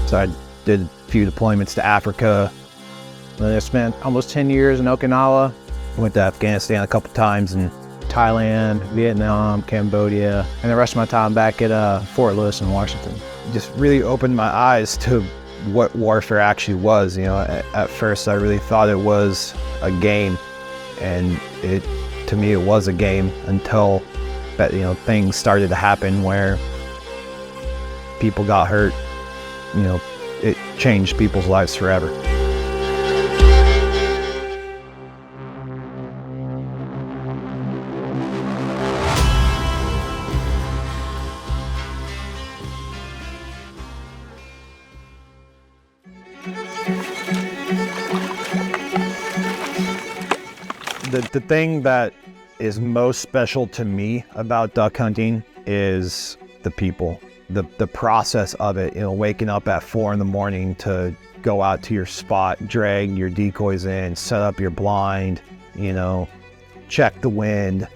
So I did a few deployments to Africa. Then I spent almost 10 years in Okinawa. Went to Afghanistan a couple times, and Thailand, Vietnam, Cambodia, and the rest of my time back at Fort Lewis in Washington. Just really opened my eyes to what warfare actually was. You know, at first I really thought it was a game, and to me it was a game until that, you know, things started to happen where people got hurt. You know, it changed people's lives forever. The thing that is most special to me about duck hunting is the people, the process of it. You know, waking up at 4 in the morning to go out to your spot, drag your decoys in, set up your blind, you know, check the wind.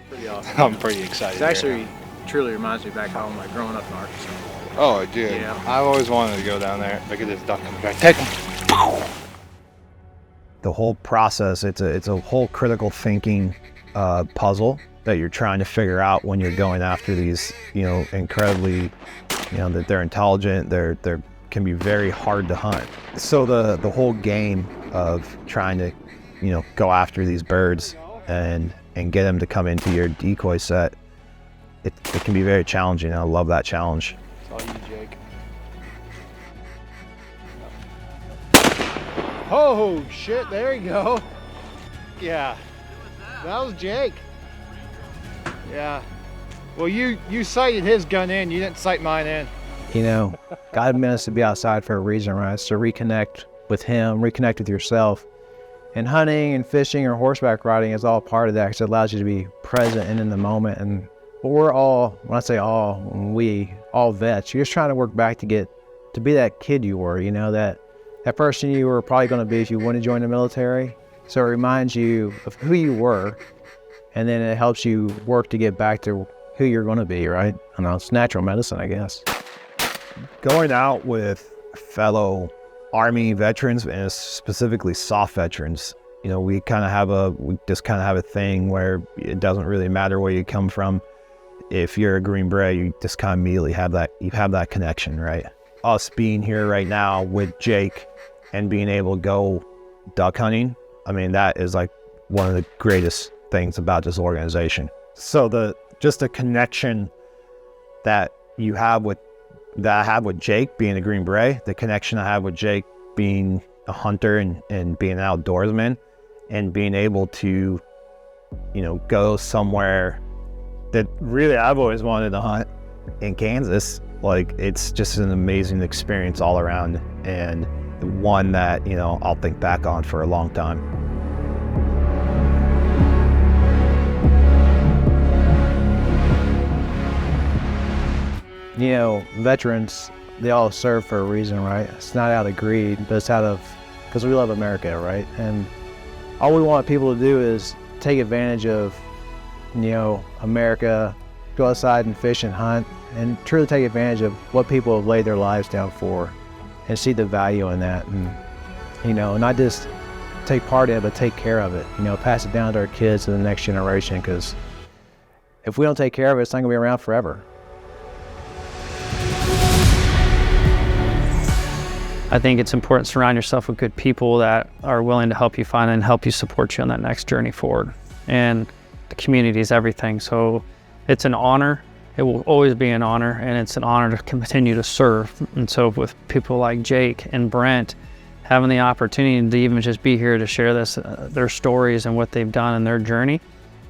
Pretty awesome. I'm pretty excited. It actually truly reminds me back home, like growing up in Arkansas. Oh, I did. Yeah. I've always wanted to go down there. Look at this duck coming back. Take him. The whole process, it's a whole critical thinking puzzle that you're trying to figure out when you're going after these, you know, incredibly, you know, that they're intelligent, they're can be very hard to hunt. So the whole game of trying to, you know, go after these birds and get them to come into your decoy set, it can be very challenging. I love that challenge. It's all you, Jake. Oh shit, there you go. Yeah. That was Jake. Yeah. Well, you sighted his gun in, you didn't sight mine in. You know, God meant us to be outside for a reason, right? So reconnect with Him, reconnect with yourself. And hunting and fishing or horseback riding is all part of that, because it allows you to be present and in the moment. And we're all, when I say all, we all vets. You're just trying to work back to be that kid you were, you know, that person you were probably going to be if you want to join the military. So it reminds you of who you were, and then it helps you work to get back to who you're going to be, right? I know, it's natural medicine, I guess. Going out with fellow Army veterans, and specifically SOF veterans, you know, we just kind of have a thing where it doesn't really matter where you come from. If you're a Green Beret, you just kind of immediately have that connection, right? Us being here right now with Jake and being able to go duck hunting, I mean, that is like one of the greatest things about this organization. So just the connection that I have with Jake being a Green Beret, the connection I have with Jake being a hunter and being an outdoorsman, and being able to, you know, go somewhere that really I've always wanted to hunt in Kansas. Like, it's just an amazing experience all around, and one that, you know, I'll think back on for a long time. You know, veterans, they all serve for a reason, right? It's not out of greed, but it's because we love America, right? And all we want people to do is take advantage of, you know, America, go outside and fish and hunt, and truly take advantage of what people have laid their lives down for, and see the value in that. And, you know, not just take part in it, but take care of it. You know, pass it down to our kids and the next generation, because if we don't take care of it, it's not gonna be around forever. I think it's important to surround yourself with good people that are willing to help you find and help you support you on that next journey forward. And the community is everything. So it's an honor. It will always be an honor, and it's an honor to continue to serve. And so with people like Jake and Brent, having the opportunity to even just be here to share their stories and what they've done in their journey,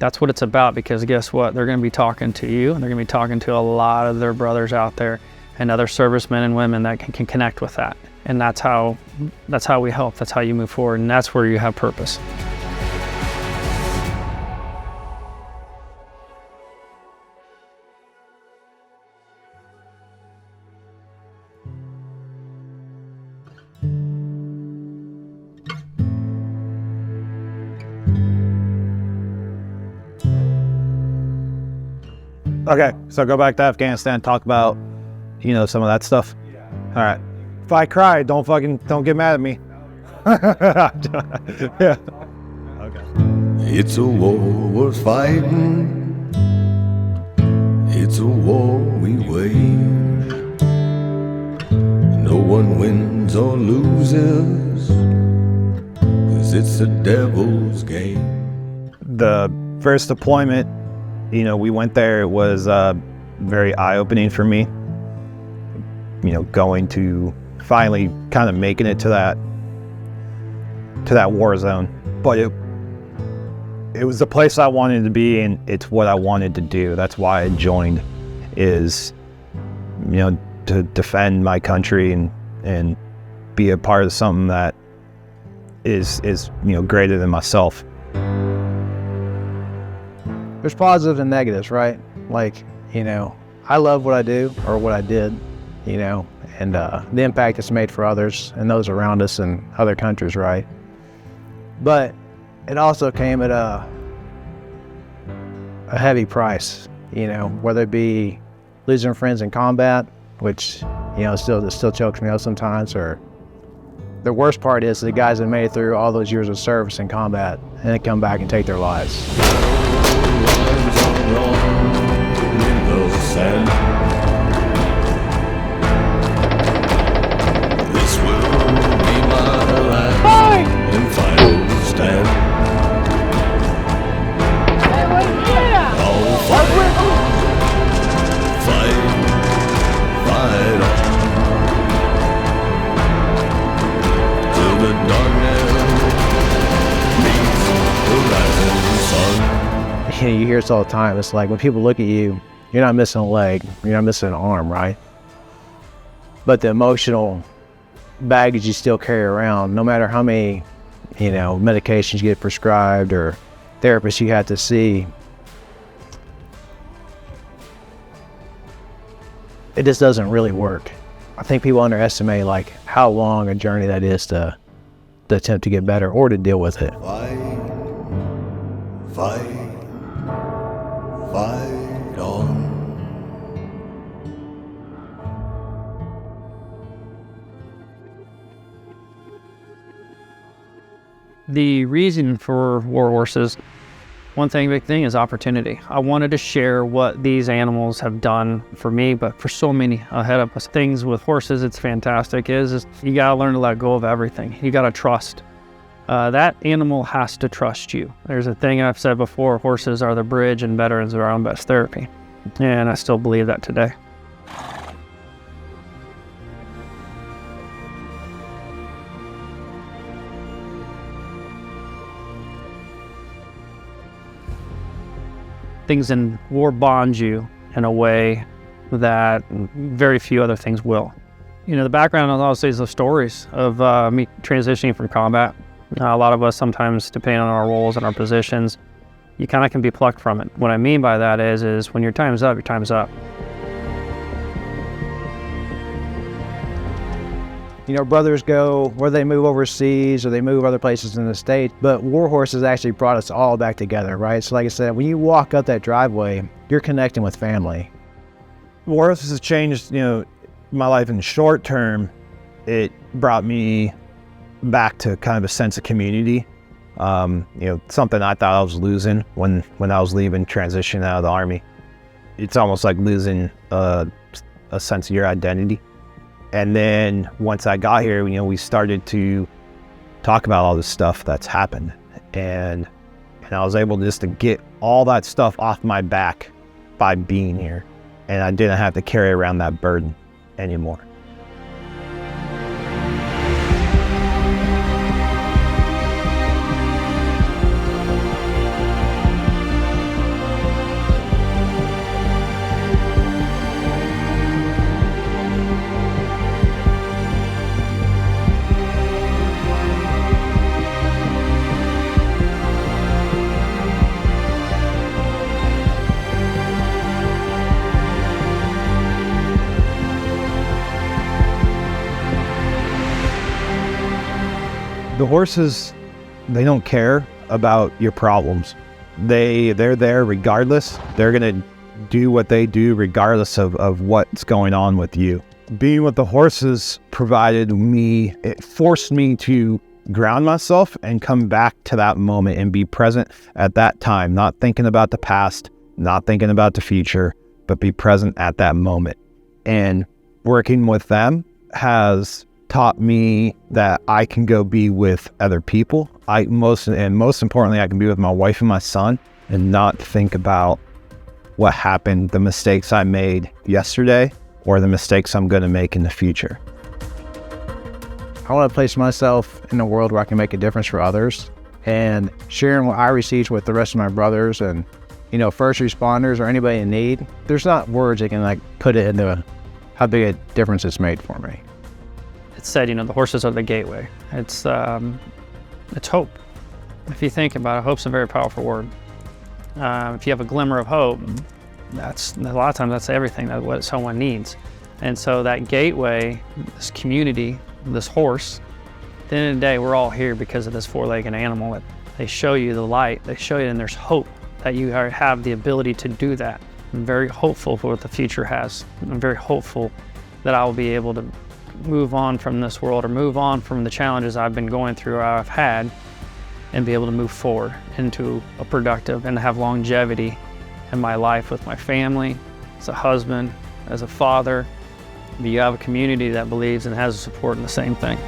that's what it's about. Because guess what? They're going to be talking to you, and they're going to be talking to a lot of their brothers out there and other servicemen and women that can connect with that. And that's how we help. That's how you move forward, and that's where you have purpose. Okay, so go back to Afghanistan, talk about, you know, some of that stuff. All right. if I cry, don't get mad at me. Yeah. Okay. It's a war worth fighting. It's a war we wage. No one wins or loses, 'cause it's the devil's game. The first deployment, we went there. It was very eye-opening for me. Going to finally kind of making it to that war zone. But it was the place I wanted to be, and it's what I wanted to do. That's why I joined, is to defend my country and be a part of something that is greater than myself. There's positives and negatives, right? Like, I love what I do, or what I did, and the impact it's made for others and those around us in other countries, right? But it also came at a heavy price, whether it be losing friends in combat, which, still chokes me up sometimes, or the worst part is the guys that made it through all those years of service in combat and then come back and take their lives. This will be my last and final stand. I'll fight on till the darkness meets the rising sun. You hear this all the time. It's like when people look at you, you're not missing a leg, you're not missing an arm, right? But the emotional baggage you still carry around, no matter how many, medications you get prescribed or therapists you have to see, it just doesn't really work. I think people underestimate how long a journey that is to attempt to get better or to deal with it. Fight on. The reason for war horses, big thing is opportunity. I wanted to share what these animals have done for me, but for so many ahead of us. Things with horses, it's fantastic, is you gotta learn to let go of everything. You gotta trust. That animal has to trust you. There's a thing I've said before, horses are the bridge and veterans are our own best therapy. And I still believe that today. Things in war bond you in a way that very few other things will. The background obviously is the stories of me transitioning from combat. A lot of us sometimes, depending on our roles and our positions, you kind of can be plucked from it. What I mean by that is when your time's up, your time's up. Brothers go where they move overseas or they move other places in the state, but war horses actually brought us all back together, right? So like I said, when you walk up that driveway, you're connecting with family. War horses has changed, my life in the short term. It brought me back to kind of a sense of community. Something I thought I was losing when I was leaving, transitioning out of the Army. It's almost like losing a sense of your identity. And then once I got here, we started to talk about all this stuff that's happened. And I was able just to get all that stuff off my back by being here. And I didn't have to carry around that burden anymore. The horses, they don't care about your problems. They're there regardless. They're gonna do what they do regardless of what's going on with you. being with the horses it forced me to ground myself and come back to that moment and be present at that time, not thinking about the past, not thinking about the future, but be present at that moment. And working with them has taught me that I can go be with other people. Most importantly, I can be with my wife and my son and not think about what happened, the mistakes I made yesterday, or the mistakes I'm going to make in the future. I want to place myself in a world where I can make a difference for others, and sharing what I received with the rest of my brothers and, first responders or anybody in need. There's not words that can put it into how big a difference it's made for me. It's said, the horses are the gateway. It's hope. If you think about it, hope's a very powerful word. If you have a glimmer of hope, that's a lot of times that's everything that what someone needs. And so that gateway, this community, this horse, at the end of the day, we're all here because of this four-legged animal. They show you the light. They show you, and there's hope that you have the ability to do that. I'm very hopeful for what the future has. I'm very hopeful that I will be able to move on from this world or move on from the challenges I've been going through or I've had and be able to move forward into a productive and have longevity in my life with my family, as a husband, as a father. You have a community that believes and has support in the same thing.